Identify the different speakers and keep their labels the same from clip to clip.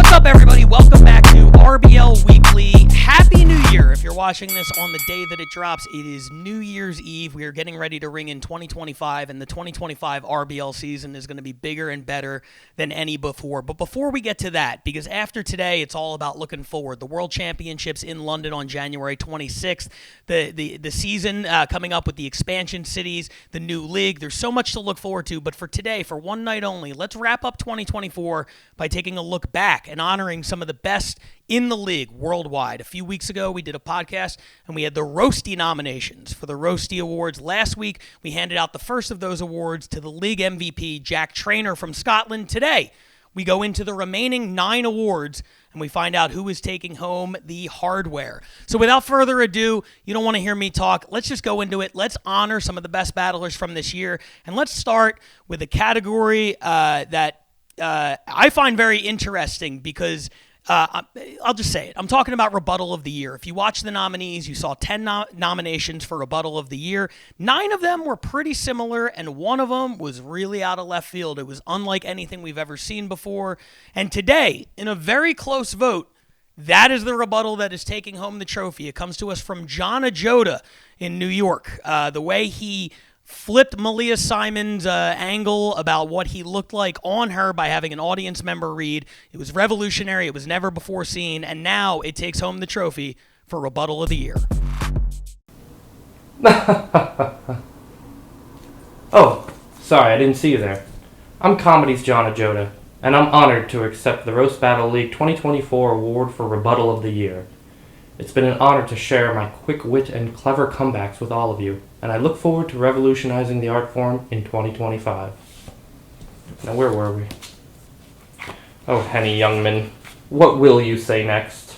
Speaker 1: What's up, everybody? Welcome back to RBL Weekly. Happy New Year. If you're watching this on the day that it drops, it is New Year's Eve. We are getting ready to ring in 2025, and the 2025 RBL season is going to be bigger and better than any before. But before we get to that, because after today, it's all about looking forward. The World Championships in London on January 26th, the season coming up with the expansion cities, the new league. There's so much to look forward to. But for today, for one night only, let's wrap up 2024 by taking a look back and honoring some of the best in the league worldwide. A few weeks ago, we did a podcast and we had the Roastie nominations for the Roastie Awards. Last week, we handed out the first of those awards to the league MVP, Jack Traynor from Scotland. Today, we go into the remaining 9 awards and we find out who is taking home the hardware. So without further ado, you don't want to hear me talk. Let's just go into it. Let's honor some of the best battlers from this year. And let's start with a category that I find very interesting because I'll just say it. I'm talking about Rebuttal of the Year. If you watch the nominees, you saw 10 nominations for Rebuttal of the Year. 9 of them were pretty similar, and one of them was really out of left field. It was unlike anything we've ever seen before. And today, in a very close vote, that is the rebuttal that is taking home the trophy. It comes to us from John Ajota in New York. The way he flipped Malia Simon's angle about what he looked like on her by having an audience member read. It was revolutionary. It was never before seen. And now it takes home the trophy for Rebuttal of the Year.
Speaker 2: Oh, sorry, I didn't see you there. I'm Comedy's John Ajota, and I'm honored to accept the Roast Battle League 2024 award for Rebuttal of the Year. It's been an honor to share my quick wit and clever comebacks with all of you, and I look forward to revolutionizing the art form in 2025. Now, where were we? Oh, Henny Youngman, what will you say next?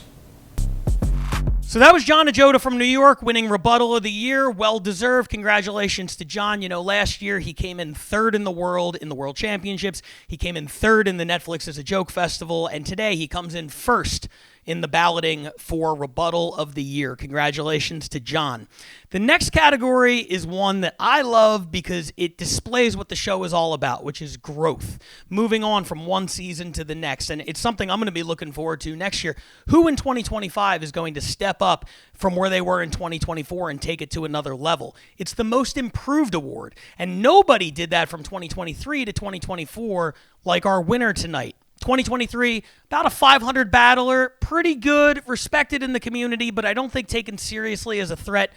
Speaker 1: So that was John Ajota from New York winning Rebuttal of the Year. Well-deserved. Congratulations to John. You know, last year he came in third in the World Championships. He came in third in the Netflix as a Joke Festival, and today he comes in first in the balloting for Rebuttal of the Year. Congratulations to John. The next category is one that I love because it displays what the show is all about, which is growth. Moving on from one season to the next. And it's something I'm going to be looking forward to next year. Who in 2025 is going to step up from where they were in 2024 and take it to another level? It's the Most Improved Award. And nobody did that from 2023 to 2024 like our winner tonight. 2023, about a 500 battler, pretty good, respected in the community, but I don't think taken seriously as a threat.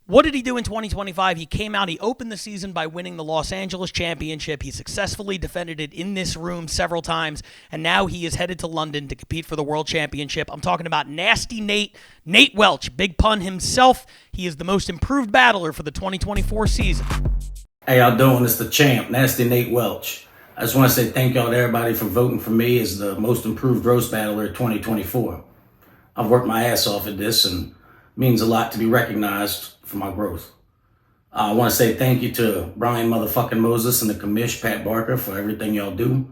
Speaker 1: What did he do in 2025? He came out, he opened the season by winning the Los Angeles Championship. He successfully defended it in this room several times, and now he is headed to London to compete for the World Championship. I'm talking about Nasty Nate Welch, big pun himself. He is the Most Improved battler for the 2024 season.
Speaker 3: How y'all doing? It's the champ, Nasty Nate Welch. I just want to say thank y'all to everybody for voting for me as the Most Improved Roast Battler 2024. I've worked my ass off at this and it means a lot to be recognized for my growth. I want to say thank you to Brian motherfucking Moses and the commish, Pat Barker, for everything y'all do.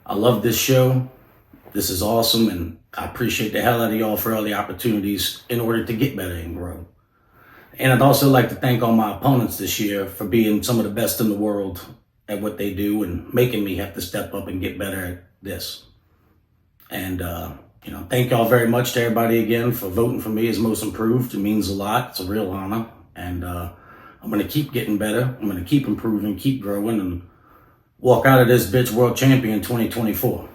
Speaker 3: I love this show. This is awesome, and I appreciate the hell out of y'all for all the opportunities in order to get better and grow. And I'd also like to thank all my opponents this year for being some of the best in the world at what they do and making me have to step up and get better at this. And, thank y'all very much to everybody again for voting for me as Most Improved. It means a lot. It's a real honor. And I'm going to keep getting better. I'm going to keep improving, keep growing, and walk out of this bitch World Champion 2024.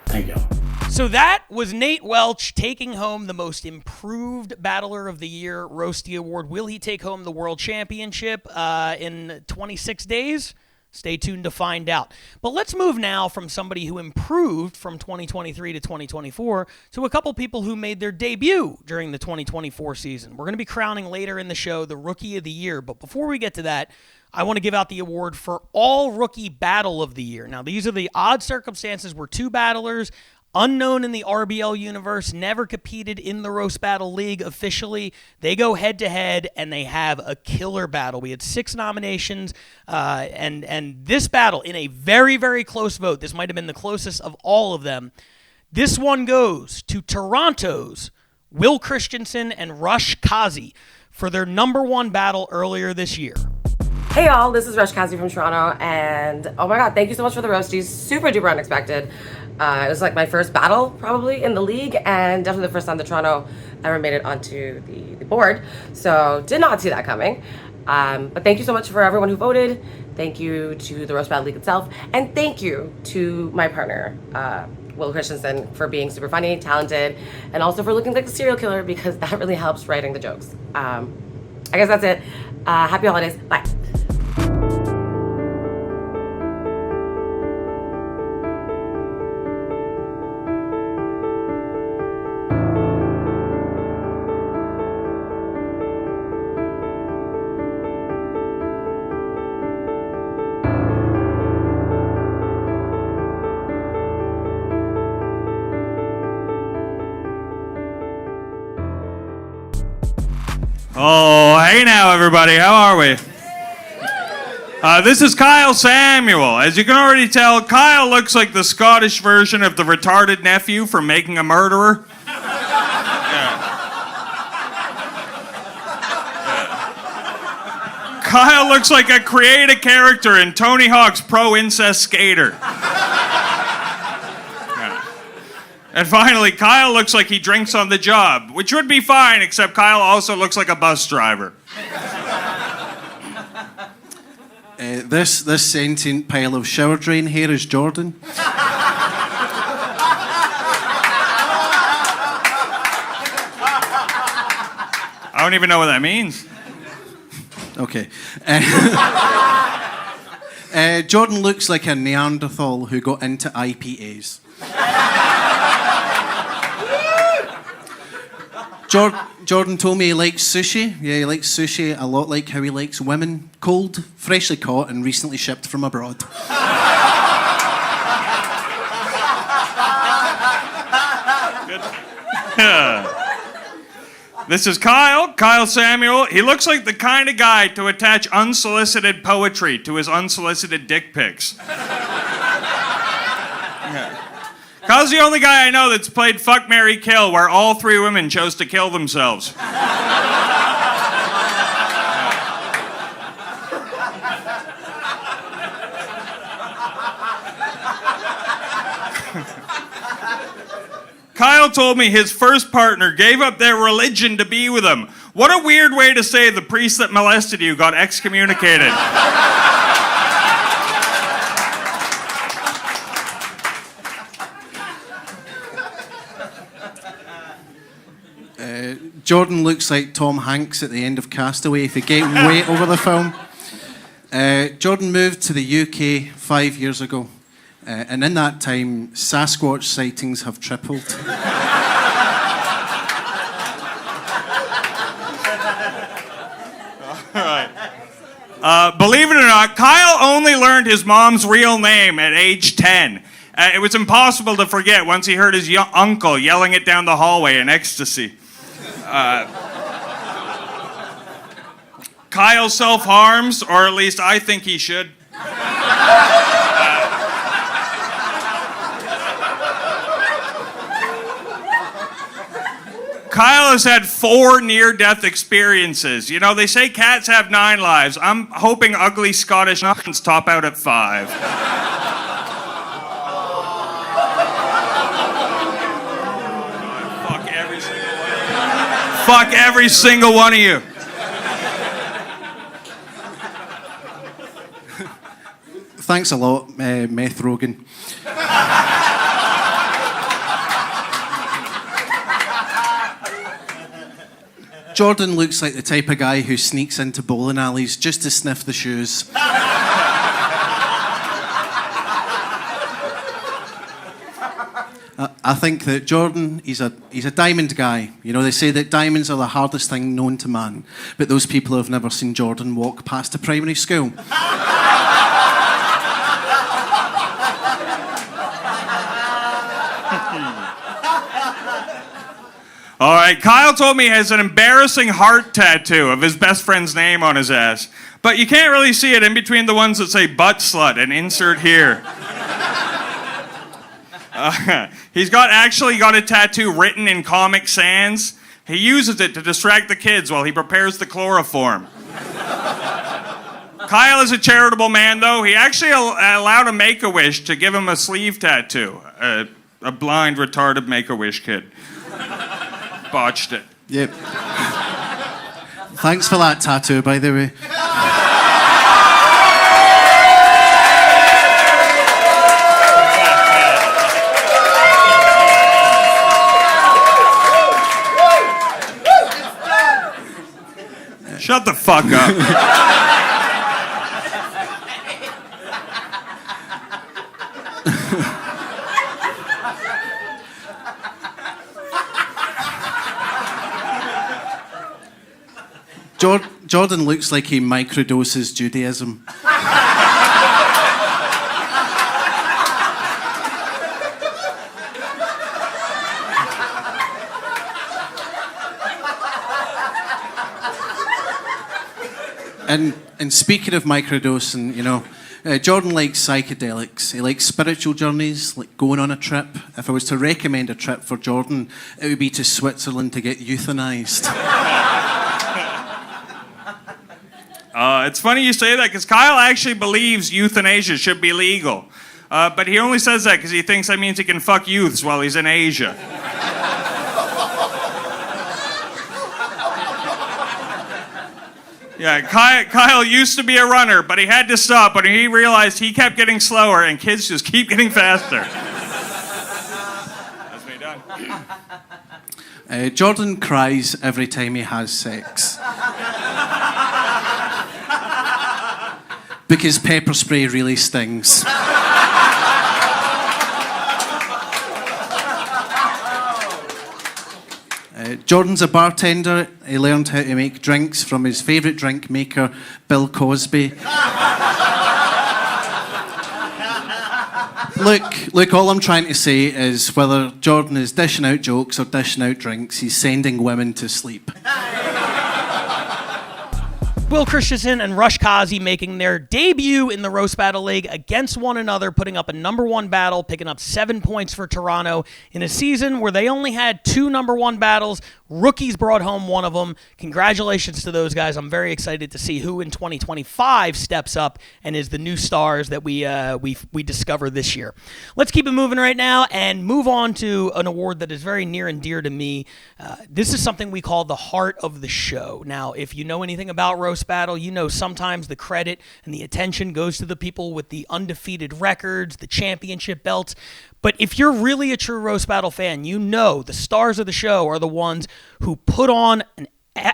Speaker 3: Thank y'all.
Speaker 1: So that was Nate Welch taking home the Most Improved Battler of the Year Roastie Award. Will he take home the World Championship in 26 days? Stay tuned to find out. But let's move now from somebody who improved from 2023 to 2024 to a couple people who made their debut during the 2024 season. We're going to be crowning later in the show the Rookie of the Year. But before we get to that, I want to give out the award for All Rookie Battle of the Year. Now, these are the odd circumstances where 2 battlers, unknown in the RBL universe, never competed in the Roast Battle League officially. They go head-to-head, and they have a killer battle. We had 6 nominations, and this battle, in a very, very close vote, this might have been the closest of all of them, this one goes to Toronto's Will Christensen and Rush Kazi for their number 1 battle earlier this year.
Speaker 4: Hey y'all, this is Rush Kazi from Toronto, and oh my god, thank you so much for the Roasties. Super duper unexpected. It was like my first battle probably in the league, and definitely the first time that Toronto ever made it onto the board. So did not see that coming. But thank you so much for everyone who voted. Thank you to the Roast Battle League itself, and thank you to my partner, Will Christensen, for being super funny, talented, and also for looking like a serial killer, because that really helps writing the jokes. I guess that's it. Happy holidays. Bye.
Speaker 5: Oh, hey now, everybody. How are we? This is Kyle Samuel. As you can already tell, Kyle looks like the Scottish version of the retarded nephew from Making a Murderer. Kyle looks like a creative character in Tony Hawk's Pro Incest Skater. And finally, Kyle looks like he drinks on the job, which would be fine, except Kyle also looks like a bus driver.
Speaker 6: This sentient pile of shower drain hair is Jordan.
Speaker 5: I don't even know what that means.
Speaker 6: Okay. Jordan looks like a Neanderthal who got into IPAs. Jordan told me he likes sushi. Yeah, he likes sushi a lot like how he likes women. Cold, freshly caught, and recently shipped from abroad.
Speaker 5: Good. This is Kyle Samuel. He looks like the kind of guy to attach unsolicited poetry to his unsolicited dick pics. Kyle's the only guy I know that's played Fuck, Marry, Kill, where all three women chose to kill themselves. Kyle told me his first partner gave up their religion to be with him. What a weird way to say the priest that molested you got excommunicated.
Speaker 6: Jordan looks like Tom Hanks at the end of Castaway if he gained weight over the film. Jordan moved to the UK 5 years ago, and in that time, Sasquatch sightings have tripled.
Speaker 5: All right. Believe it or not, Kyle only learned his mom's real name at age 10. It was impossible to forget once he heard his uncle yelling it down the hallway in ecstasy. Kyle self-harms, or at least I think he should. Kyle has had 4 near-death experiences. You know, they say cats have 9 lives. I'm hoping ugly Scottish nuns top out at 5. Fuck every single one of you.
Speaker 6: Thanks a lot, Meth Rogan. Jordan looks like the type of guy who sneaks into bowling alleys just to sniff the shoes. I think that Jordan, he's a diamond guy. You know, they say that diamonds are the hardest thing known to man, but those people have never seen Jordan walk past a primary school.
Speaker 5: All right, Kyle told me he has an embarrassing heart tattoo of his best friend's name on his ass, but you can't really see it in between the ones that say butt slut and insert here. He's actually got a tattoo written in Comic Sans. He uses it to distract the kids while he prepares the chloroform. Kyle is a charitable man, though. He actually allowed a Make-A-Wish to give him a sleeve tattoo. A blind, retarded Make-A-Wish kid. Botched it.
Speaker 6: Yep. Thanks for that tattoo, by the way.
Speaker 5: Shut the fuck up.
Speaker 6: Jordan looks like he microdoses Judaism. And speaking of microdosing, Jordan likes psychedelics. He likes spiritual journeys, like going on a trip. If I was to recommend a trip for Jordan, it would be to Switzerland to get euthanized.
Speaker 5: It's funny you say that, because Kyle actually believes euthanasia should be legal. But he only says that because he thinks that means he can fuck youths while he's in Asia. Yeah, Kyle used to be a runner, but he had to stop when he realized he kept getting slower and kids just keep getting faster. That's me done.
Speaker 6: Jordan cries every time he has sex. Because pepper spray really stings. Jordan's a bartender. He learned how to make drinks from his favourite drink maker, Bill Cosby. Look, all I'm trying to say is whether Jordan is dishing out jokes or dishing out drinks, he's sending women to sleep.
Speaker 1: Will Christensen and Rush Kazi making their debut in the Roast Battle League against one another, putting up a number one battle, picking up 7 points for Toronto in a season where they only had 2 number one battles. Rookies brought home one of them. Congratulations to those guys. I'm very excited to see who in 2025 steps up and is the new stars that we discover this year. Let's keep it moving right now and move on to an award that is very near and dear to me. This is something we call the heart of the show. Now, if you know anything about Roast Battle, you know sometimes the credit and the attention goes to the people with the undefeated records, the championship belts. But if you're really a true Roast Battle fan, you know the stars of the show are the ones who put on an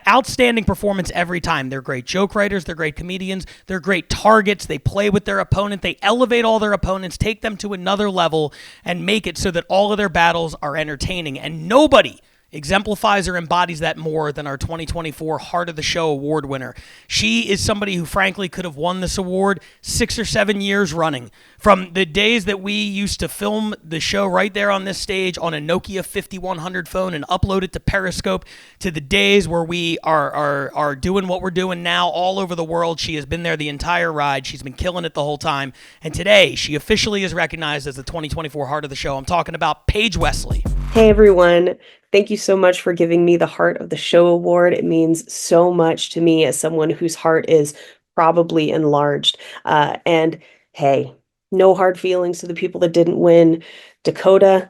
Speaker 1: outstanding performance every time. They're great joke writers, they're great comedians, they're great targets, they play with their opponent, they elevate all their opponents, take them to another level, and make it so that all of their battles are entertaining. And nobody exemplifies or embodies that more than our 2024 Heart of the Show award winner. She is somebody who frankly could have won this award 6 or 7 years running. From the days that we used to film the show right there on this stage on a Nokia 5100 phone and upload it to Periscope, to the days where we are doing what we're doing now all over the world. She has been there the entire ride. She's been killing it the whole time. And today, she officially is recognized as the 2024 Heart of the Show. I'm talking about Paige Wesley.
Speaker 7: Hey everyone. Thank you so much for giving me the Heart of the Show award. It means so much to me as someone whose heart is probably enlarged. And hey, no hard feelings to the people that didn't win. Dakota,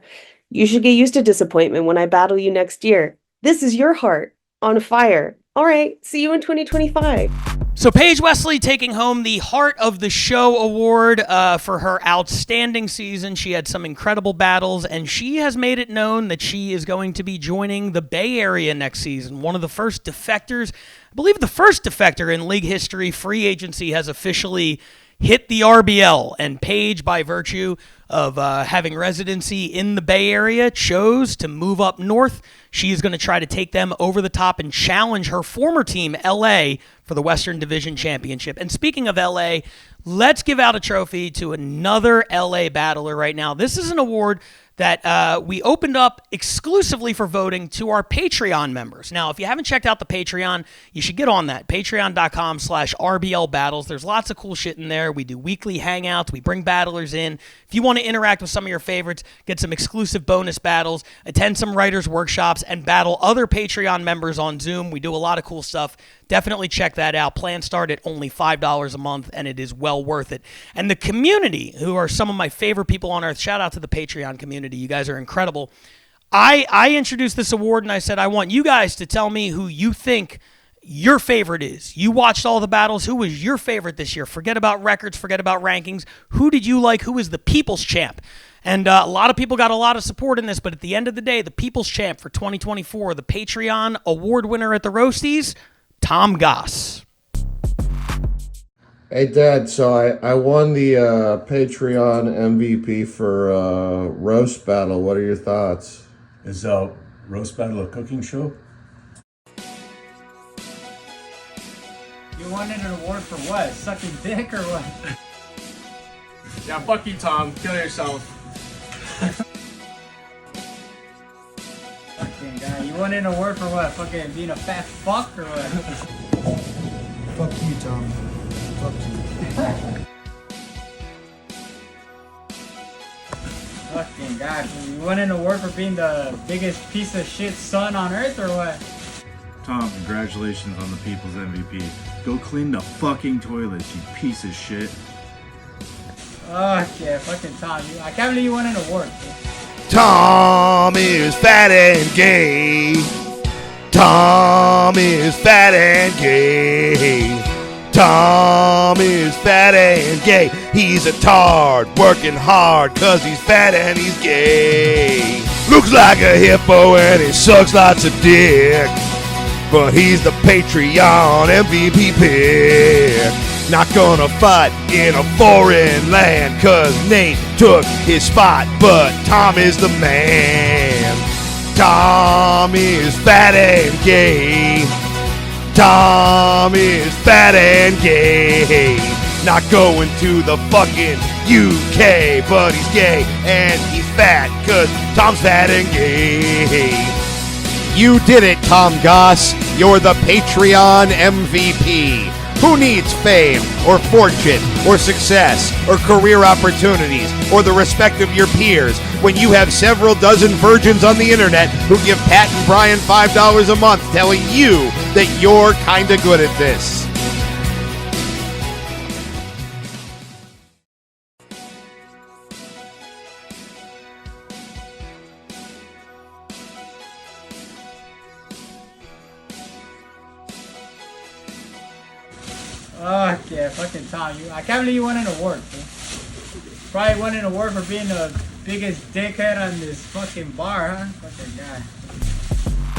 Speaker 7: you should get used to disappointment when I battle you next year. This is your heart on fire. All right, see you in 2025.
Speaker 1: So Paige Wesley taking home the Heart of the Show award for her outstanding season. She had some incredible battles, and she has made it known that she is going to be joining the Bay Area next season. One of the first defectors, I believe the first defector in league history. Free agency has officially hit the RBL, and Paige, by virtue of having residency in the Bay Area, chose to move up north. She is going to try to take them over the top and challenge her former team, LA, for the Western Division Championship. And speaking of LA, let's give out a trophy to another LA battler right now. This is an award that we opened up exclusively for voting to our Patreon members. Now, if you haven't checked out the Patreon, you should get on that. Patreon.com/RBL Battles. There's lots of cool shit in there. We do weekly hangouts. We bring battlers in. If you want to interact with some of your favorites, get some exclusive bonus battles, attend some writers' workshops, and battle other Patreon members on Zoom. We do a lot of cool stuff. Definitely check that out. Plans start at only $5 a month, and it is well worth it. And the community, who are some of my favorite people on earth, shout out to the Patreon community. You guys are incredible. I introduced this award, and I said, I want you guys to tell me who you think your favorite is. You watched all the battles. Who was your favorite this year? Forget about records. Forget about rankings. Who did you like? Who was the people's champ? And a lot of people got a lot of support in this, but at the end of the day, the people's champ for 2024, the Patreon award winner at the Roasties, Tom Goss.
Speaker 8: Hey, Dad, so I won the Patreon MVP for Roast Battle. What are your thoughts?
Speaker 9: Is Roast Battle a cooking show?
Speaker 10: You wanted an award for what? Sucking dick or what?
Speaker 2: Yeah, fuck you, Tom. Kill yourself.
Speaker 10: Fucking guy. You wanted an award for what? Fucking being a fat fuck or what?
Speaker 9: Fuck you, Tom. Fuck you.
Speaker 10: Fucking God. You wanted an award for being the biggest piece of shit son on earth or what?
Speaker 9: Tom, congratulations on the People's MVP. Go clean the fucking toilets, you piece of shit.
Speaker 10: Okay, fucking Tom. I can't believe you won an award.
Speaker 11: Tom is fat and gay. Tom is fat and gay. Tom is fat and gay. He's a tard, working hard, cause he's fat and he's gay. Looks like a hippo and he sucks lots of dick, but he's the Patreon MVP pick. Not gonna fight in a foreign land, cause Nate took his spot, but Tom is the man. Tom is fat and gay. Tom is fat and gay. Not going to the fucking UK, but he's gay and he's fat, cause Tom's fat and gay. You did it, Tom Goss. You're the Patreon MVP. Who needs fame or fortune or success or career opportunities or the respect of your peers when you have several dozen virgins on the internet who give Pat and Brian $5 a month telling you that you're kinda good at this?
Speaker 10: Okay, fucking Tom. I can't believe you won an award. Bro. Probably won an award for being the biggest dickhead on this fucking bar, huh? Fucking guy.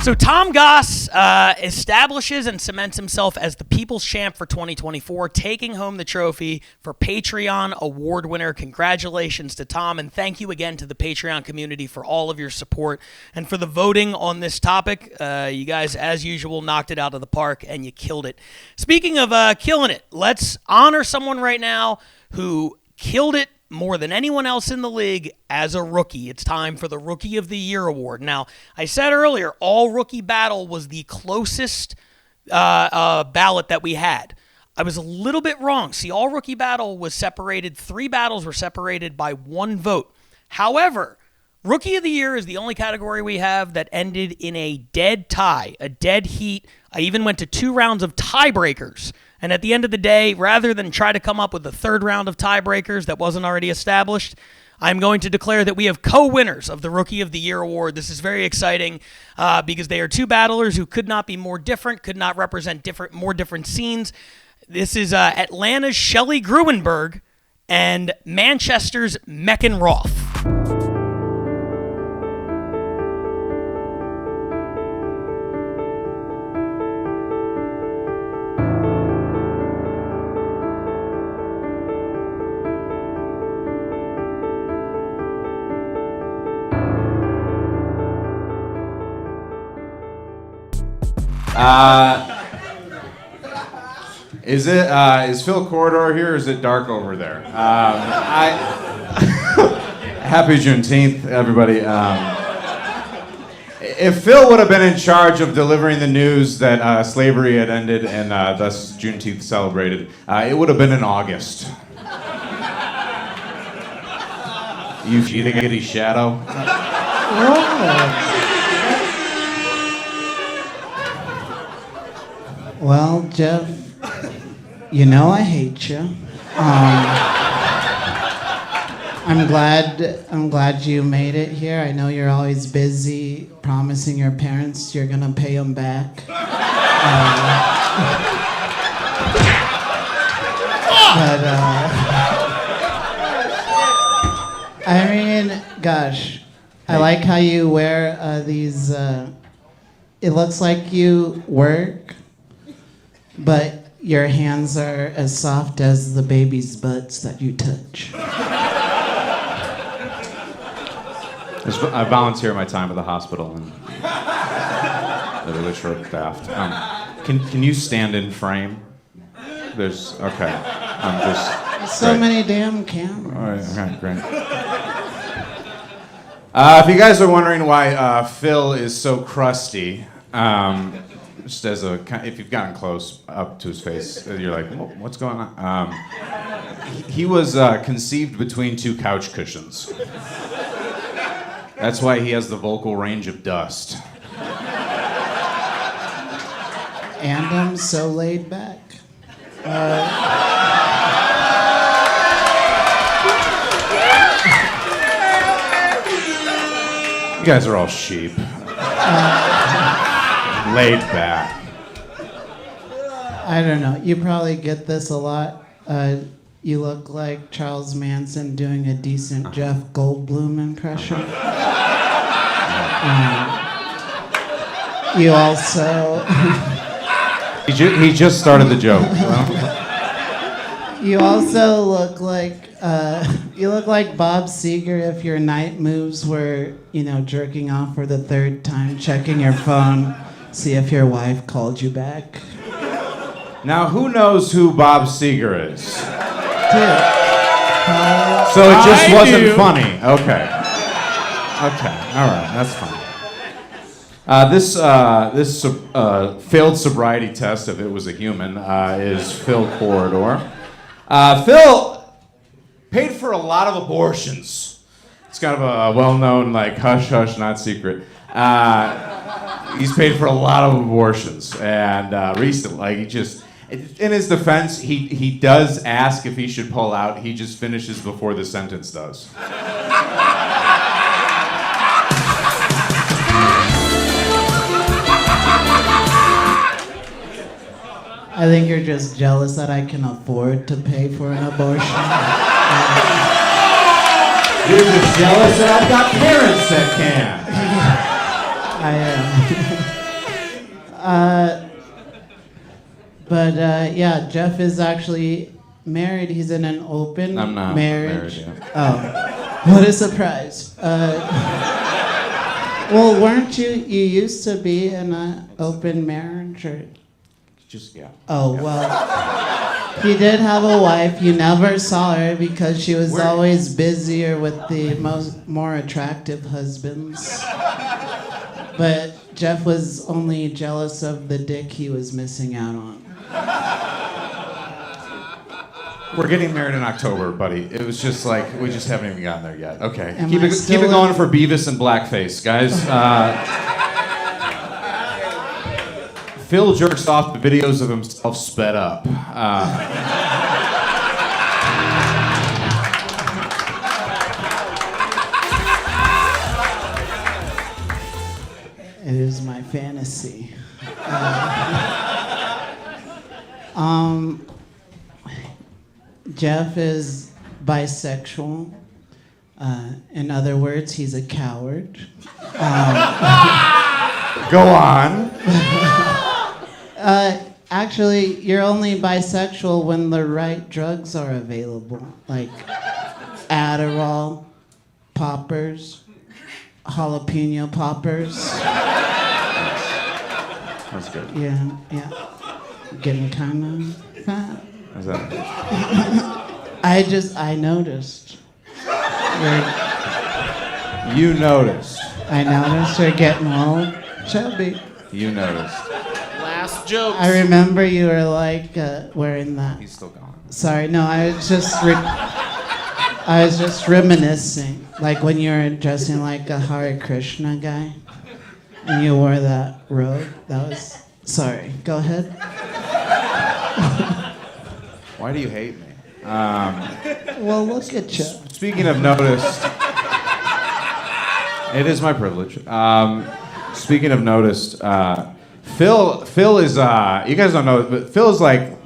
Speaker 1: So Tom Goss establishes and cements himself as the people's champ for 2024, taking home the trophy for Patreon award winner. Congratulations to Tom, and thank you again to the Patreon community for all of your support and for the voting on this topic. You guys, as usual, knocked it out of the park, and you killed it. Speaking of killing it, let's honor someone right now who killed it more than anyone else in the league as a rookie. It's time for the Rookie of the Year award. Now, I said earlier, all rookie battle was the closest ballot that we had. I was a little bit wrong. See, all rookie battle was separated. 3 battles were separated by 1 vote. However, Rookie of the Year is the only category we have that ended in a dead tie, a dead heat. I even went to 2 rounds of tiebreakers. And at the end of the day, rather than try to come up with a 3rd round of tiebreakers that wasn't already established, I'm going to declare that we have co-winners of the Rookie of the Year award. This is very exciting because they are 2 battlers who could not be more different, could not represent more different scenes. This is Atlanta's Shelley Gruenberg and Manchester's Mecken Roth.
Speaker 12: Is Phil Corridor here or is it dark over there? Happy Juneteenth, everybody. If Phil would have been in charge of delivering the news that slavery had ended and thus Juneteenth celebrated, it would have been in August. You giggity shadow.
Speaker 13: Well, Jeff, you know I hate you. I'm glad you made it here. I know you're always busy promising your parents you're gonna pay them back. I mean, gosh, I like how you wear these. It looks like you work, but your hands are as soft as the baby's butts that you touch.
Speaker 12: I volunteer my time at the hospital, and they're really short-staffed. Can you stand in frame? There's okay. I'm just.
Speaker 13: So
Speaker 12: great.
Speaker 13: many damn cameras.
Speaker 12: All right, okay, great. If you guys are wondering why Phil is so crusty, just as if you've gotten close up to his face, you're like, what's going on? He was conceived between two couch cushions. That's why he has the vocal range of dust.
Speaker 13: And I'm so laid back.
Speaker 12: You guys are all sheep. Laid back.
Speaker 13: I don't know. You probably get this a lot. You look like Charles Manson doing a decent Jeff Goldblum impression. You also...
Speaker 12: he just started the joke.
Speaker 13: You also look like Bob Seger if your night moves were, jerking off for the third time, checking your phone, see if your wife called you back.
Speaker 12: Now, who knows who Bob Seger is? So it just wasn't funny. Okay, all right, that's fine. This failed sobriety test, if it was a human, is Phil Corridor. Phil paid for a lot of abortions. It's kind of a well-known, hush hush, not secret. He's paid for a lot of abortions, and recently, in his defense, he does ask if he should pull out. He just finishes before the sentence does.
Speaker 13: I think you're just jealous that I can afford to pay for an abortion.
Speaker 12: You're just jealous that I've got parents that can.
Speaker 13: But yeah, Jeff is actually married. He's in an open
Speaker 12: I'm not
Speaker 13: marriage.
Speaker 12: married yet.
Speaker 13: Oh, what a surprise. Well, weren't you used to be in an open marriage? Or?
Speaker 12: Yeah.
Speaker 13: Oh, well, he did have a wife. You never saw her because she was always busier with the more attractive husbands. But Jeff was only jealous of the dick he was missing out on.
Speaker 12: We're getting married in October, buddy. It was just we just haven't even gotten there yet. Okay.
Speaker 13: Am
Speaker 12: Keep
Speaker 13: I
Speaker 12: it
Speaker 13: still
Speaker 12: going for Beavis and Blackface, guys. Phil jerks off the videos of himself sped up.
Speaker 13: It is my fantasy. Jeff is bisexual. In other words, he's a coward.
Speaker 12: Go on.
Speaker 13: Actually, you're only bisexual when the right drugs are available, like Adderall, poppers, jalapeno poppers.
Speaker 12: That's good.
Speaker 13: Yeah. Getting kind of fat.
Speaker 12: Is that?
Speaker 13: I noticed.
Speaker 12: You noticed.
Speaker 13: I noticed you're getting a little chubby.
Speaker 12: You noticed.
Speaker 2: Last jokes.
Speaker 13: I remember you were like wearing that.
Speaker 12: He's still gone.
Speaker 13: Sorry, no, I was just reminiscing, like when you were dressing like a Hare Krishna guy, and you wore that robe. That was. Sorry. Go ahead.
Speaker 12: Why do you hate me?
Speaker 13: Well, look at you.
Speaker 12: Speaking of noticed, it is my privilege. Speaking of noticed, Phil is. You guys don't know, but Phil is like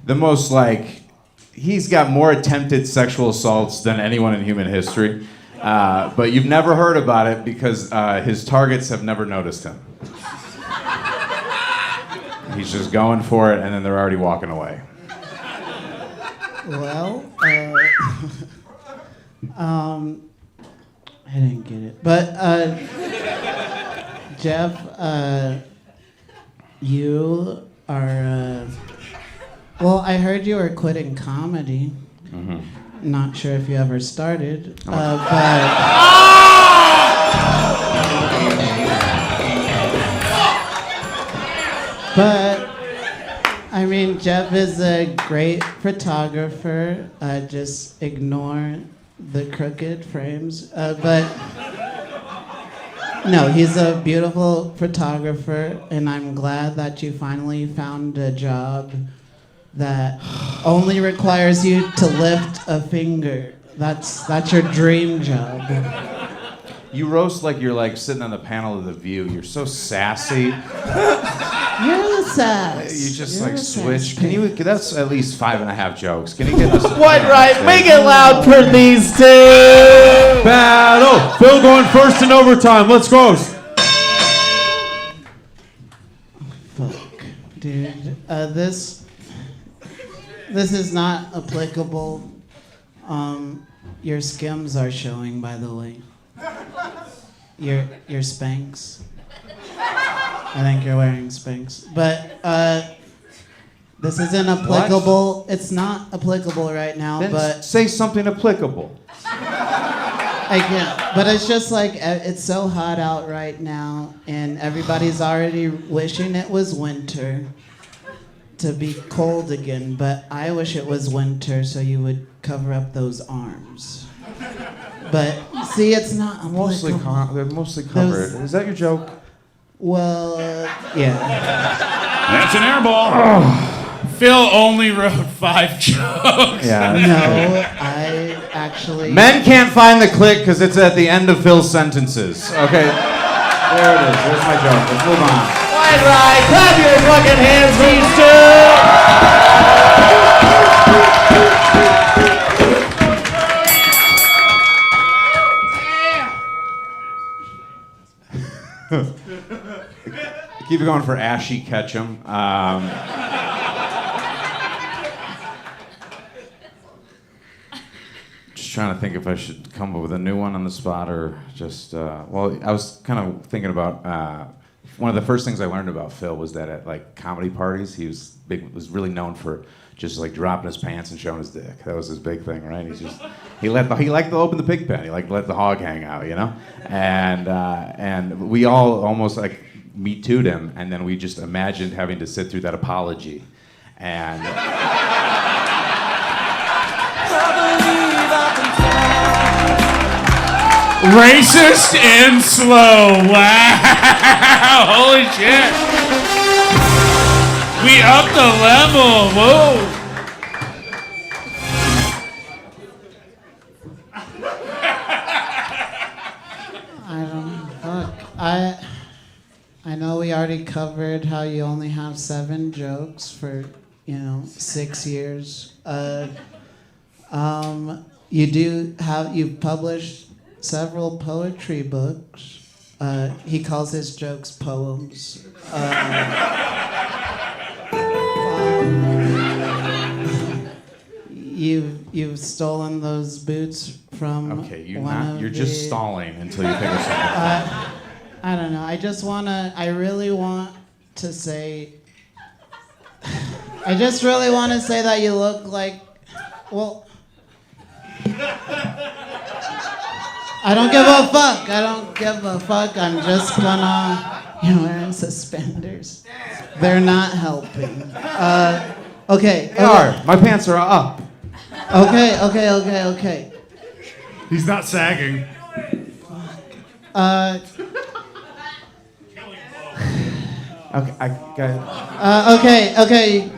Speaker 12: the most like. He's got more attempted sexual assaults than anyone in human history, but you've never heard about it because his targets have never noticed him. He's just going for it, and then they're already walking away.
Speaker 13: Well, I didn't get it, but Jeff, you are. Well, I heard you were quitting comedy.
Speaker 12: Mm-hmm.
Speaker 13: Not sure if you ever started, but I mean, Jeff is a great photographer. Just ignore the crooked frames. But no, he's a beautiful photographer, and I'm glad that you finally found a job that only requires you to lift a finger. That's your dream job.
Speaker 12: You roast like you're like sitting on the panel of The View. You're so sassy.
Speaker 13: You're the sass.
Speaker 12: You just
Speaker 13: You're
Speaker 12: like
Speaker 13: the
Speaker 12: switch.
Speaker 13: sass
Speaker 12: Can you? That's at least 5.5 jokes. Can you get us?
Speaker 2: What right? Make it loud for these two.
Speaker 14: Battle. Phil going first in overtime. Let's go.
Speaker 13: Fuck, dude. This is not applicable. Your skims are showing, by the way. Your Spanx. I think you're wearing Spanx. But this isn't applicable. What? It's not applicable right now,
Speaker 12: Then
Speaker 13: but
Speaker 12: say something applicable.
Speaker 13: I can't. But it's just like it's so hot out right now, and everybody's already wishing it was winter to be cold again. But I wish it was winter so you would cover up those arms. But see, it's not.
Speaker 12: They're mostly covered. Is that your joke?
Speaker 13: Well, yeah.
Speaker 5: That's an air ball. Phil only wrote 5 jokes.
Speaker 12: Yeah.
Speaker 13: No, I actually.
Speaker 12: Men can't find the click because it's at the end of Phil's sentences. Okay. There it is. There's my joke. Let's move on.
Speaker 2: Wide right. Clap your fucking hands, these
Speaker 12: Keep it going for Ashy Ketchum. Just trying to think if I should come up with a new one on the spot or just. Well, I was kind of thinking about one of the first things I learned about Phil was that at like comedy parties he was really known for just like dropping his pants and showing his dick. That was his big thing, right? He liked to open the pig pen. He liked to let the hog hang out, you know. And we all almost like Me Too'd him, and then we just imagined having to sit through that apology, and.
Speaker 5: Racist and slow. Wow. Holy shit. We upped the level. Whoa.
Speaker 13: I don't know. Fuck. I know we already covered how you only have 7 jokes for, 6 years. You've published several poetry books. He calls his jokes poems. You've stolen those boots from.
Speaker 12: Okay, you're just stalling until you think of something.
Speaker 13: I don't know. I really want to say that you look like, well, I don't give a fuck. I don't give a fuck. I'm just gonna. You're wearing suspenders. They're not helping. Okay.
Speaker 12: They are. My pants are up.
Speaker 13: Okay.
Speaker 9: He's not sagging.
Speaker 12: Okay, I got
Speaker 13: Okay.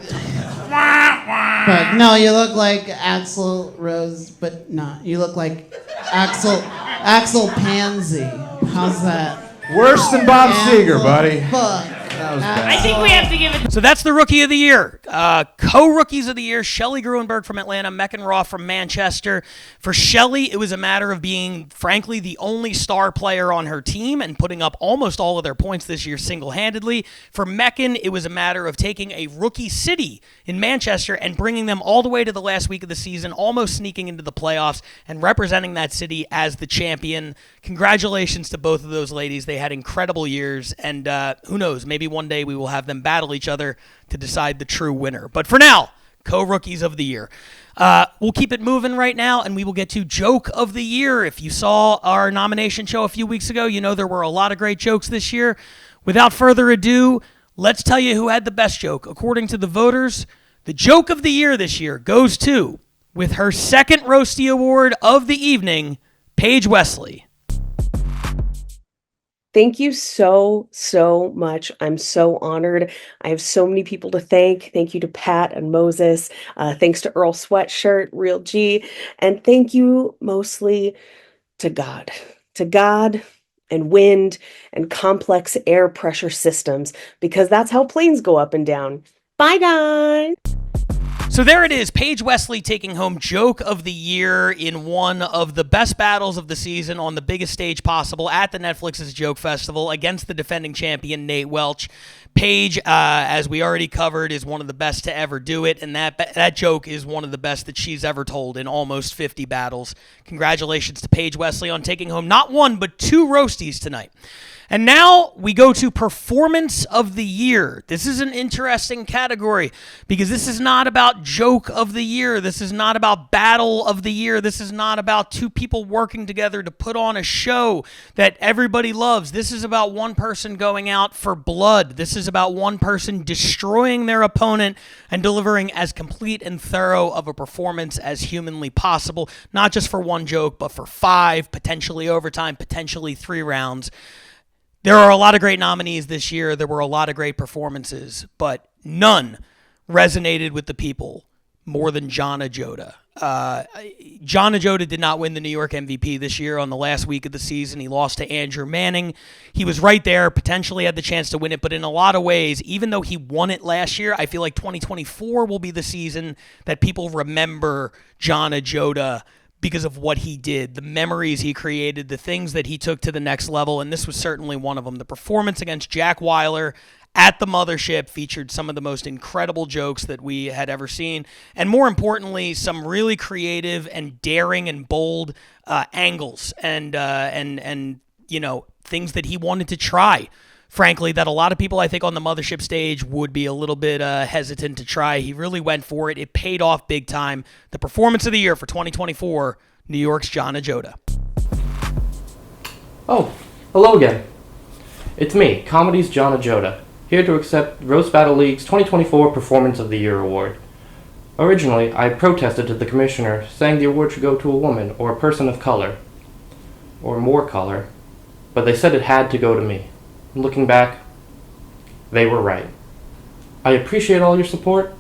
Speaker 13: But no, you look like Axl Rose, but not. You look like Axl Pansy. How's that?
Speaker 12: Worse than Bob Seger, buddy.
Speaker 13: Fuck.
Speaker 12: That was bad.
Speaker 1: I think we have to give it. So that's the Rookie of the Year. Co-Rookies of the Year, Shelley Gruenberg from Atlanta, Meckenroth from Manchester. For Shelley, it was a matter of being, frankly, the only star player on her team and putting up almost all of their points this year single-handedly. For Mecken, it was a matter of taking a rookie city in Manchester and bringing them all the way to the last week of the season, almost sneaking into the playoffs and representing that city as the champion. Congratulations to both of those ladies. They had incredible years, and who knows, maybe one day we will have them battle each other to decide the true winner. But for now, co-rookies of the year. We'll keep it moving right now, and we will get to Joke of the Year. If you saw our nomination show a few weeks ago, you know there were a lot of great jokes this year. Without further ado, let's tell you who had the best joke. According to the voters, the Joke of the Year this year goes to, with her second Roastie Award of the evening, Paige Wesley.
Speaker 7: Thank you so much. I'm so honored. I have so many people to thank. Thank you to Pat and Moses. Thanks to Earl Sweatshirt, Real G. And thank you mostly to God. To God and wind and complex air pressure systems, because that's how planes go up and down. Bye, guys.
Speaker 1: So there it is, Paige Wesley taking home Joke of the Year in one of the best battles of the season on the biggest stage possible at the Netflix's Joke Festival against the defending champion, Nate Welch. Paige, as we already covered, is one of the best to ever do it, and that joke is one of the best that she's ever told in almost 50 battles. Congratulations to Paige Wesley on taking home not one, but 2 Roasties tonight. And now we go to Performance of the Year. This is an interesting category because this is not about Joke of the Year. This is not about Battle of the Year. This is not about 2 people working together to put on a show that everybody loves. This is about one person going out for blood. This is about one person destroying their opponent and delivering as complete and thorough of a performance as humanly possible, not just for one joke, but for 5, potentially overtime, potentially 3 rounds. There are a lot of great nominees this year. There were a lot of great performances, but none resonated with the people more than John Ajota. John Ajota did not win the New York MVP this year on the last week of the season. He lost to Andrew Manning. He was right there, potentially had the chance to win it, but in a lot of ways, even though he won it last year, I feel like 2024 will be the season that people remember John Ajota because of what he did, the memories he created, the things that he took to the next level, and this was certainly one of them. The performance against Jack Weiler at the Mothership featured some of the most incredible jokes that we had ever seen, and more importantly, some really creative and daring and bold angles and you know, things that he wanted to try. Frankly, that a lot of people, I think, on the Mothership stage would be a little bit hesitant to try. He really went for it. It paid off big time. The Performance of the Year for 2024, New York's John Ajota.
Speaker 2: Oh, hello again. It's me, Comedy's John Ajota, here to accept Roast Battle League's 2024 Performance of the Year award. Originally, I protested to the commissioner, saying the award should go to a woman or a person of color, or more color, but they said it had to go to me. Looking back, they were right. I appreciate all your support,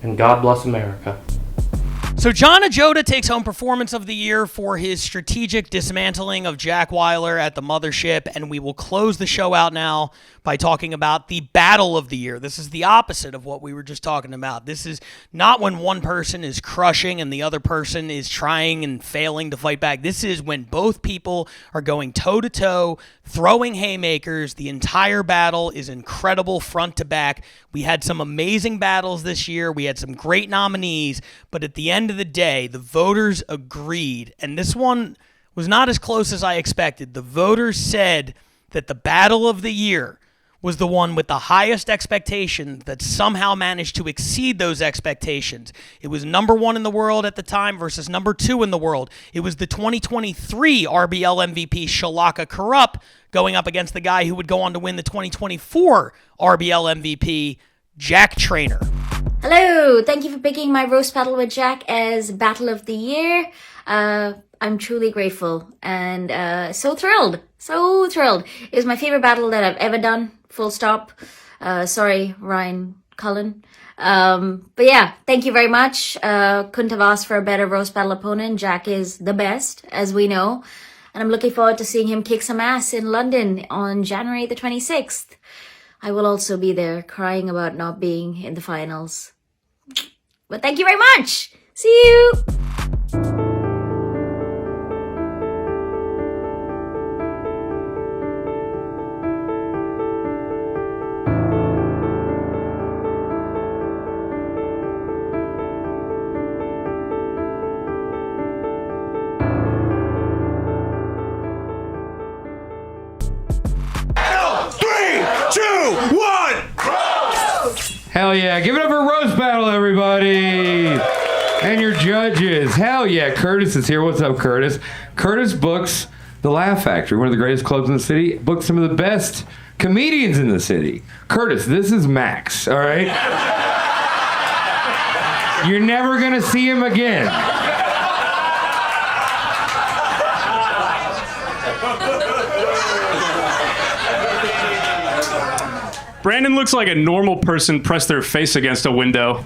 Speaker 2: and God bless America.
Speaker 1: So John Ajota takes home Performance of the Year for his strategic dismantling of Jack Weiler at the Mothership, and we will close the show out now by talking about the Battle of the Year. This is the opposite of what we were just talking about. This is not when one person is crushing and the other person is trying and failing to fight back. This is when both people are going toe-to-toe, throwing haymakers. The entire battle is incredible front to back. We had some amazing battles this year. We had some great nominees, but at the end of the day, the voters agreed, and this one was not as close as I expected. The voters said that the Battle of the Year was the one with the highest expectations that somehow managed to exceed those expectations. It was number 1 in the world at the time versus number 2 in the world. It was the 2023 RBL MVP Shalaka Karup going up against the guy who would go on to win the 2024 RBL MVP, Jack Trainer.
Speaker 15: Hello, thank you for picking my Roast Battle with Jack as Battle of the Year. I'm truly grateful and so thrilled. It was my favorite battle that I've ever done, full stop. Sorry, Ryan Cullen. But yeah, thank you very much. Couldn't have asked for a better Roast Battle opponent. Jack is the best, as we know. And I'm looking forward to seeing him kick some ass in London on January the 26th. I will also be there crying about not being in the finals. But thank you very much. See you.
Speaker 14: Hell yeah. Give it up for Roast Battle, everybody. And your judges. Hell yeah. Curtis is here. What's up, Curtis? Curtis books the Laugh Factory, one of the greatest clubs in the city. Books some of the best comedians in the city. Curtis, this is Max, all right? You're never going to see him again.
Speaker 16: Brandon looks like a normal person pressed their face against a window.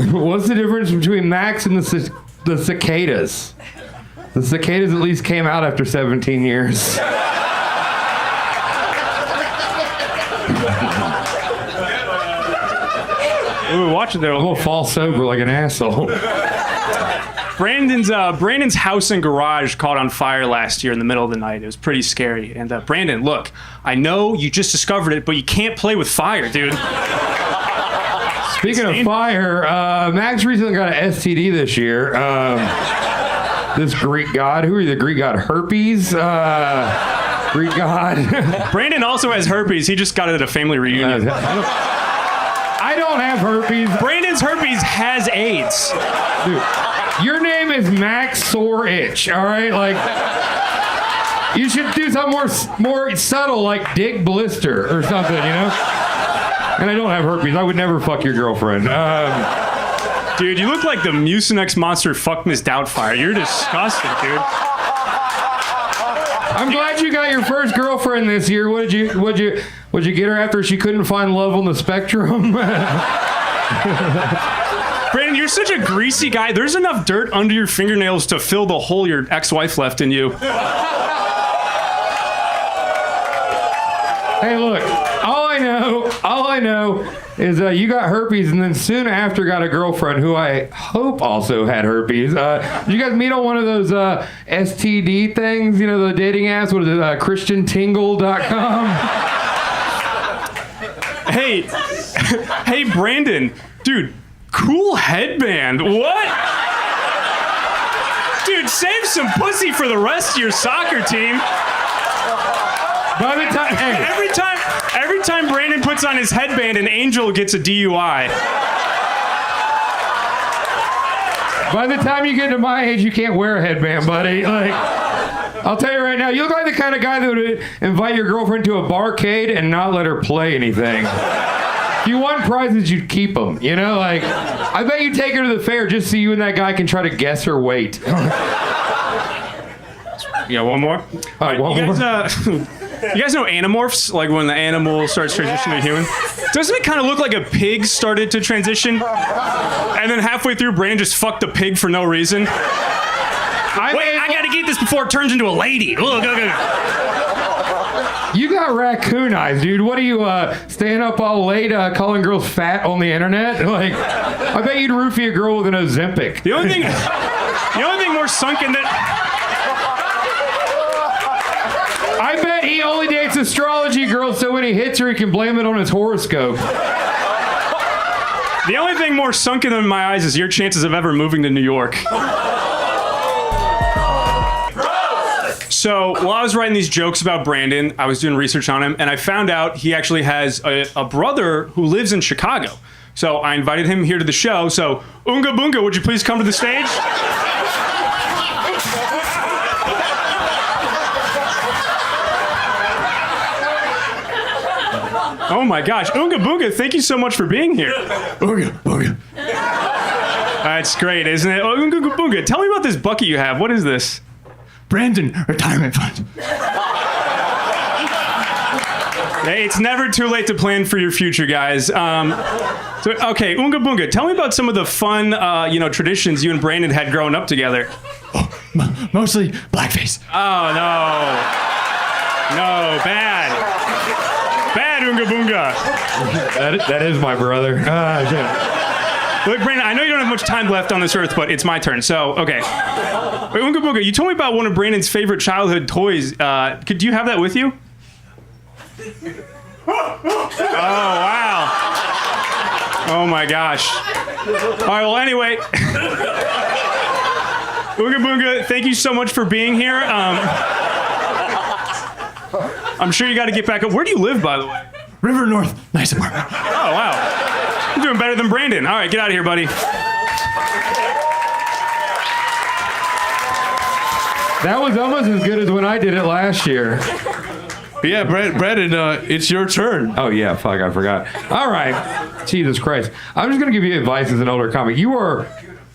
Speaker 14: What's the difference between Max and the cicadas? The cicadas at least came out after 17 years.
Speaker 16: Ooh, watch it there.
Speaker 14: I'm gonna fall sober like an asshole.
Speaker 16: Brandon's house and garage caught on fire last year in the middle of the night. It was pretty scary. And Brandon, look, I know you just discovered it, but you can't play with fire, dude.
Speaker 14: Speaking of fire, Max recently got an STD this year. This Greek god, who are you, the Greek god? Herpes? Greek god.
Speaker 16: Brandon also has herpes. He just got it at a family reunion.
Speaker 14: I don't have herpes.
Speaker 16: Brandon's herpes has AIDS.
Speaker 14: Dude. Your name is Max Sore Itch, all right? Like, you should do something more subtle, like Dick Blister or something, you know? And I don't have herpes. I would never fuck your girlfriend.
Speaker 16: Dude, you look like the Mucinex monster fuck Miss Doubtfire. You're disgusting, dude.
Speaker 14: I'm glad you got your first girlfriend this year. What'd you get her after she couldn't find love on the spectrum?
Speaker 16: Brandon, you're such a greasy guy. There's enough dirt under your fingernails to fill the hole your ex-wife left in you.
Speaker 14: Hey, look, all I know is you got herpes and then soon after got a girlfriend who I hope also had herpes. Did you guys meet on one of those STD things? You know, the dating apps? What is it, ChristianTingle.com?
Speaker 16: Hey, Brandon, dude. Cool headband. What? Dude, save some pussy for the rest of your soccer team.
Speaker 14: By the time, hey.
Speaker 16: Every time Brandon puts on his headband, an angel gets a DUI.
Speaker 14: By the time you get to my age, you can't wear a headband, buddy. Like, I'll tell you right now, you look like the kind of guy that would invite your girlfriend to a barcade and not let her play anything. If you want prizes, you'd keep them. You know, like, I bet you take her to the fair just so you and that guy can try to guess her weight.
Speaker 16: Yeah, one more?
Speaker 14: All right, one more.
Speaker 16: You guys know Animorphs? Like when the animal starts transitioning to human? Doesn't it kind of look like a pig started to transition? And then halfway through, Brandon just fucked a pig for no reason? Wait, I gotta get this before it turns into a lady. Look.
Speaker 14: You got raccoon eyes, dude. What are you, staying up all late calling girls fat on the internet? Like, I bet you'd roofie a girl with an Ozempic.
Speaker 16: The only thing more sunken than...
Speaker 14: I bet he only dates astrology girls so when he hits her, he can blame it on his horoscope.
Speaker 16: The only thing more sunken than my eyes is your chances of ever moving to New York. So while I was writing these jokes about Brandon, I was doing research on him, and I found out he actually has a brother who lives in Chicago. So I invited him here to the show. So Unga Bunga, would you please come to the stage? Oh my gosh, Unga Bunga, thank you so much for being here.
Speaker 11: Booga, booga.
Speaker 16: That's great, isn't it? Oh, Unga Bunga, tell me about this bucket you have. What is this?
Speaker 11: Brandon Retirement Fund.
Speaker 16: Hey, it's never too late to plan for your future, guys. Okay, Unga Bunga, tell me about some of the fun, traditions you and Brandon had growing up together.
Speaker 11: Mostly blackface.
Speaker 16: Oh, no. No, bad. Bad, Unga Bunga.
Speaker 14: That is my brother.
Speaker 16: Look, Brandon, I know you don't have much time left on this earth, but it's my turn. So, okay. Wait, Unga Bunga, you told me about one of Brandon's favorite childhood toys. Do you have that with you? Oh, wow. Oh, my gosh. All right, well, anyway. Unga Bunga, thank you so much for being here. I'm sure you got to get back up. Where do you live, by the way?
Speaker 11: River North. Nice apartment.
Speaker 16: Oh, wow. You're doing better than Brandon. All right, get out of here, buddy.
Speaker 14: That was almost as good as when I did it last year.
Speaker 11: Yeah, Brandon, it's your turn.
Speaker 14: Oh, yeah, fuck, I forgot. All right. Jesus Christ. I'm just going to give you advice as an older comic. You are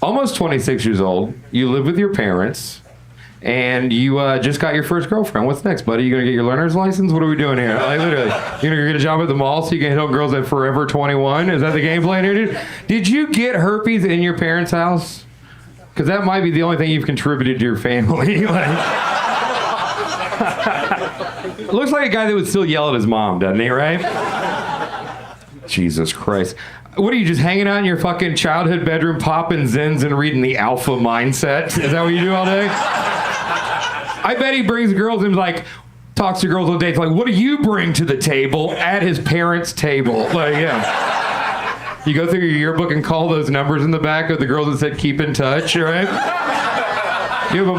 Speaker 14: almost 26 years old. You live with your parents. And you just got your first girlfriend. What's next, buddy? You gonna get your learner's license? What are we doing here? Like, literally, you're gonna get a job at the mall so you can hit on girls at Forever 21? Is that the game plan here, dude? Did you get herpes in your parents' house? Because that might be the only thing you've contributed to your family. Looks like a guy that would still yell at his mom, doesn't he, right? Jesus Christ. What are you, just hanging out in your fucking childhood bedroom, popping Zins and reading the Alpha Mindset? Is that what you do all day? I bet he brings girls and talks to girls on dates. Like, what do you bring to the table at his parents' table? Like, yeah. You go through your yearbook and call those numbers in the back of the girls that said keep in touch, right? You have a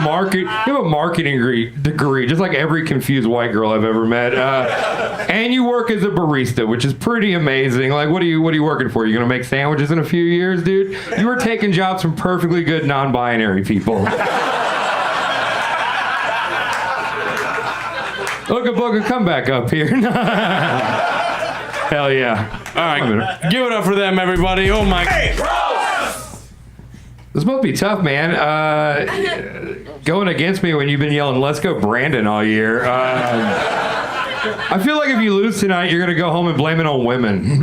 Speaker 14: marketing degree, just like every confused white girl I've ever met. And you work as a barista, which is pretty amazing. Like, what are you working for? You gonna make sandwiches in a few years, dude? You were taking jobs from perfectly good non-binary people. Ooga Booga, come back up here. Hell yeah.
Speaker 11: All right, give it up for them, everybody. Oh my. Hey,
Speaker 14: this must be tough, man. Going against me when you've been yelling, let's go Brandon all year. I feel like if you lose tonight, you're going to go home and blame it on women.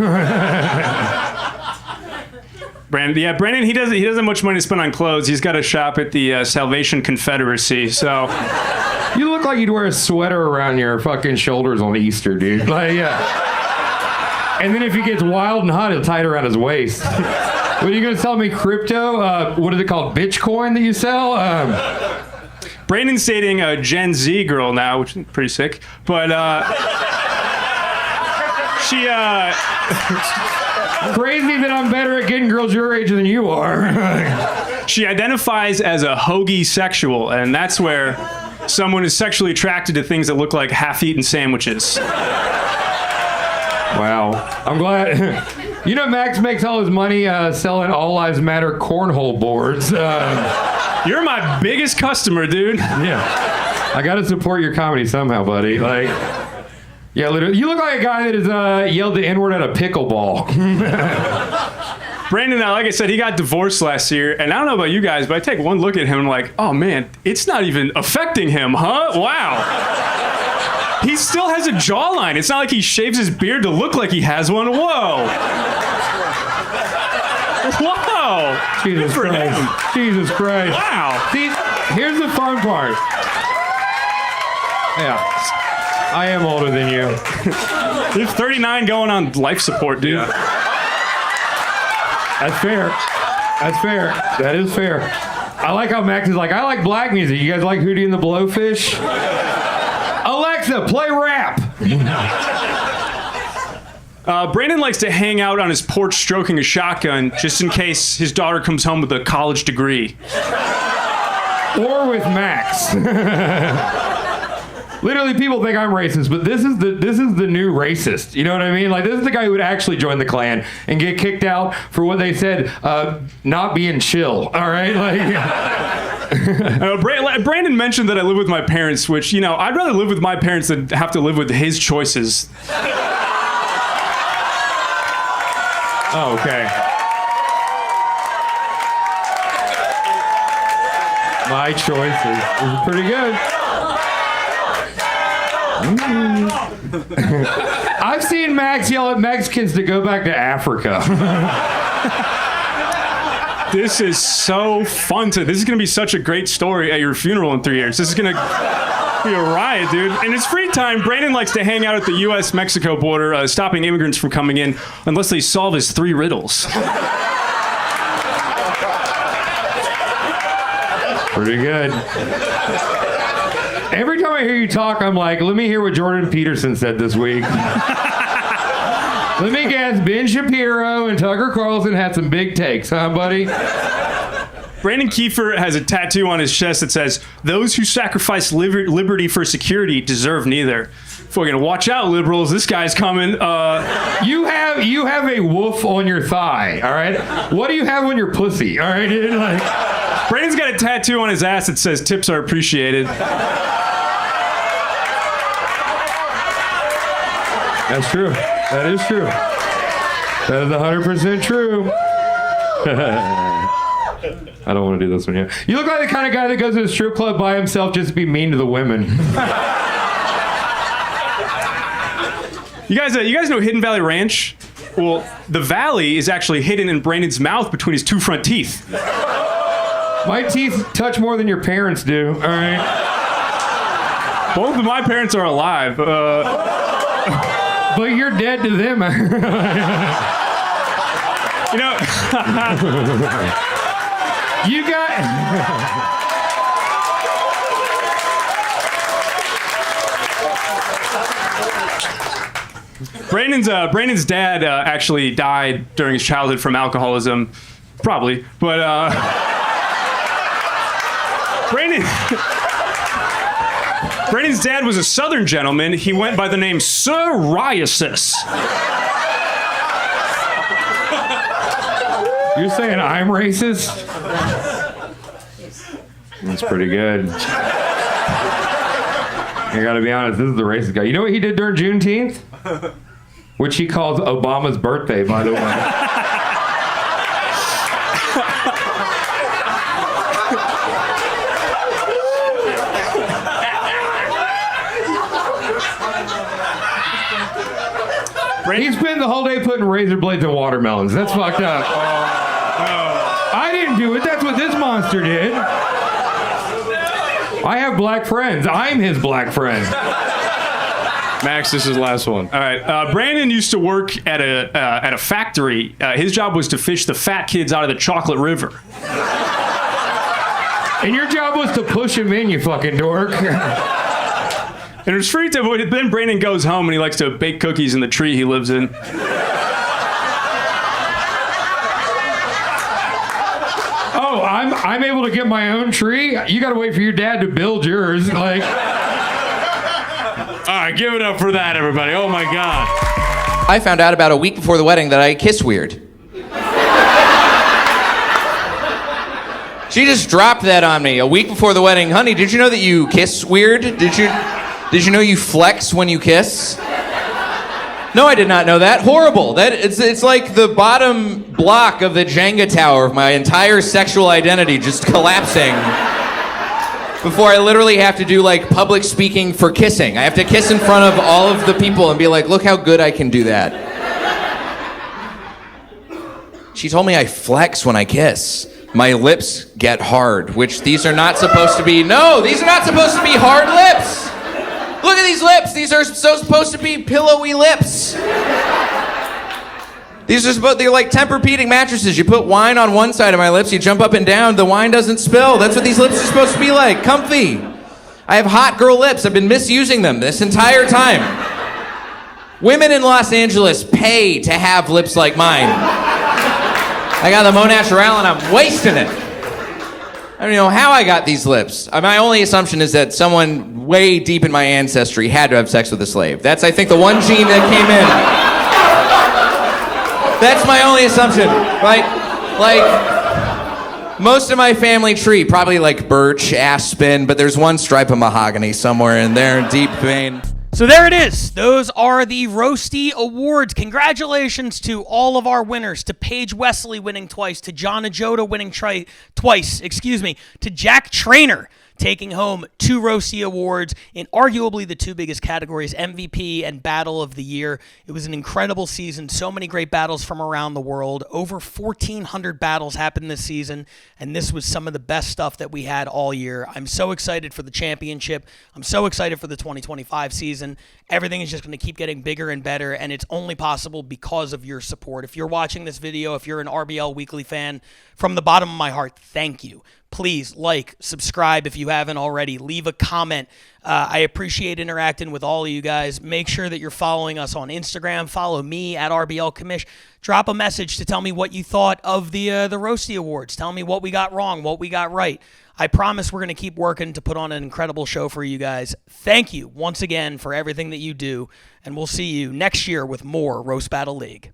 Speaker 16: Brandon, he doesn't have much money to spend on clothes. He's got a shop at the Salvation Confederacy, so...
Speaker 14: You look like you'd wear a sweater around your fucking shoulders on Easter, dude. Like, yeah. And then if he gets wild and hot, he'll tie it around his waist. What are you going to tell me, crypto? What is it called, Bitcoin that you sell?
Speaker 16: Brandon's dating a Gen Z girl now, which is pretty sick. But she...
Speaker 14: Crazy that I'm better at getting girls your age than you are.
Speaker 16: She identifies as a hoagie sexual, and that's where someone is sexually attracted to things that look like half-eaten sandwiches.
Speaker 14: Wow. I'm glad... You know, Max makes all his money selling All Lives Matter cornhole boards.
Speaker 16: You're my biggest customer, dude.
Speaker 14: Yeah. I got to support your comedy somehow, buddy. Like, yeah, literally. You look like a guy that has yelled the N-word at a pickleball.
Speaker 16: Brandon, like I said, he got divorced last year, and I don't know about you guys, but I take one look at him and I'm like, oh man, it's not even affecting him, huh? Wow. He still has a jawline. It's not like he shaves his beard to look like he has one. Whoa. Whoa.
Speaker 14: Jesus Christ. Jesus Christ.
Speaker 16: Wow.
Speaker 14: See, here's the fun part. Yeah. I am older than you.
Speaker 16: You're 39 going on life support, dude.
Speaker 14: Yeah. That's fair. That's fair. That is fair. I like how Max is like, I like black music. You guys like Hootie and the Blowfish? Alexa, play rap.
Speaker 16: Brandon likes to hang out on his porch stroking a shotgun just in case his daughter comes home with a college degree.
Speaker 14: Or with Max. Literally, people think I'm racist, but this is the new racist. You know what I mean? Like, this is the guy who would actually join the Klan and get kicked out for what they said, not being chill. All right, like.
Speaker 16: Brandon mentioned that I live with my parents, which, you know, I'd rather live with my parents than have to live with his choices.
Speaker 14: Oh, okay. My choices is pretty good. I've seen Max yell at Mexicans to go back to Africa.
Speaker 16: This is so fun. This is going to be such a great story at your funeral in 3 years. This is going to be a riot, dude. In his free time, Brandon likes to hang out at the U.S.-Mexico border, stopping immigrants from coming in unless they solve his 3 riddles.
Speaker 14: Pretty good. Every time I hear you talk, I'm like, let me hear what Jordan Peterson said this week. Let me guess, Ben Shapiro and Tucker Carlson had some big takes, huh, buddy?
Speaker 16: Brandon Kiefer has a tattoo on his chest that says, "Those who sacrifice liberty for security deserve neither." Fucking watch out, liberals. This guy's coming.
Speaker 14: You have a wolf on your thigh, all right? What do you have on your pussy, all right? Like,
Speaker 16: Brandon's got a tattoo on his ass that says, "Tips are appreciated."
Speaker 14: That's true. That is true. That is 100% true. I don't want to do this one yet. You look like the kind of guy that goes to a strip club by himself just to be mean to the women.
Speaker 16: You guys know Hidden Valley Ranch? Well, the valley is actually hidden in Brandon's mouth between his 2 front teeth.
Speaker 14: My teeth touch more than your parents do, all right?
Speaker 16: Both of my parents are alive.
Speaker 14: But you're dead to them.
Speaker 16: You know...
Speaker 14: You got...
Speaker 16: Brandon's dad actually died during his childhood from alcoholism, probably. But Brandon's dad was a Southern gentleman. He went by the name Psoriasis.
Speaker 14: You're saying I'm racist? That's pretty good. I gotta be honest, this is the racist guy. You know what he did during Juneteenth? Which he calls Obama's birthday, by the way. He spent the whole day putting razor blades in watermelons. That's fucked up. I didn't do it. That's what this monster did. I have black friends. I'm his black friend.
Speaker 16: Max, this is the last one. All right. Brandon used to work at a factory. His job was to fish the fat kids out of the chocolate river.
Speaker 14: And your job was to push him in, you fucking dork.
Speaker 16: And it was free to avoid it. Then Brandon goes home and he likes to bake cookies in the tree he lives in.
Speaker 14: Oh, I'm able to get my own tree? You gotta wait for your dad to build yours. Like.
Speaker 16: All right, give it up for that, everybody. Oh my God.
Speaker 17: I found out about a week before the wedding that I kiss weird. She just dropped that on me a week before the wedding. Honey, did you know that you kiss weird? Did you know you flex when you kiss? No, I did not know that. Horrible. It's like the bottom block of the Jenga tower of my entire sexual identity just collapsing before I literally have to do like public speaking for kissing. I have to kiss in front of all of the people and be like, look how good I can do that. She told me I flex when I kiss. My lips get hard, which these are not supposed to be. No, these are not supposed to be hard lips. Look at these lips. These are supposed to be pillowy lips. They're like Tempur-Pedic mattresses. You put wine on one side of my lips, you jump up and down, the wine doesn't spill. That's what these lips are supposed to be like, comfy. I have hot girl lips. I've been misusing them this entire time. Women in Los Angeles pay to have lips like mine. I got the Au Naturel and I'm wasting it. I don't know how I got these lips. My only assumption is that someone way deep in my ancestry had to have sex with a slave. That's, I think, the one gene that came in. That's my only assumption. Like, most of my family tree, probably like birch, aspen, but there's one stripe of mahogany somewhere in there, deep vein.
Speaker 1: So there it is. Those are the Roastie Awards. Congratulations to all of our winners. To Paige Wesley winning twice. To John Ajota winning twice. To Jack Trainer taking home 2 Roastie Awards in arguably the 2 biggest categories, MVP and Battle of the Year. It was an incredible season. So many great battles from around the world. Over 1,400 battles happened this season, and this was some of the best stuff that we had all year. I'm so excited for the championship. I'm so excited for the 2025 season. Everything is just going to keep getting bigger and better, and it's only possible because of your support. If you're watching this video, if you're an RBL Weekly fan, from the bottom of my heart, thank you. Please like, subscribe if you haven't already. Leave a comment. I appreciate interacting with all of you guys. Make sure that you're following us on Instagram. Follow me at RBL Commish. Drop a message to tell me what you thought of the Roastie Awards. Tell me what we got wrong, what we got right. I promise we're going to keep working to put on an incredible show for you guys. Thank you once again for everything that you do, and we'll see you next year with more Roast Battle League.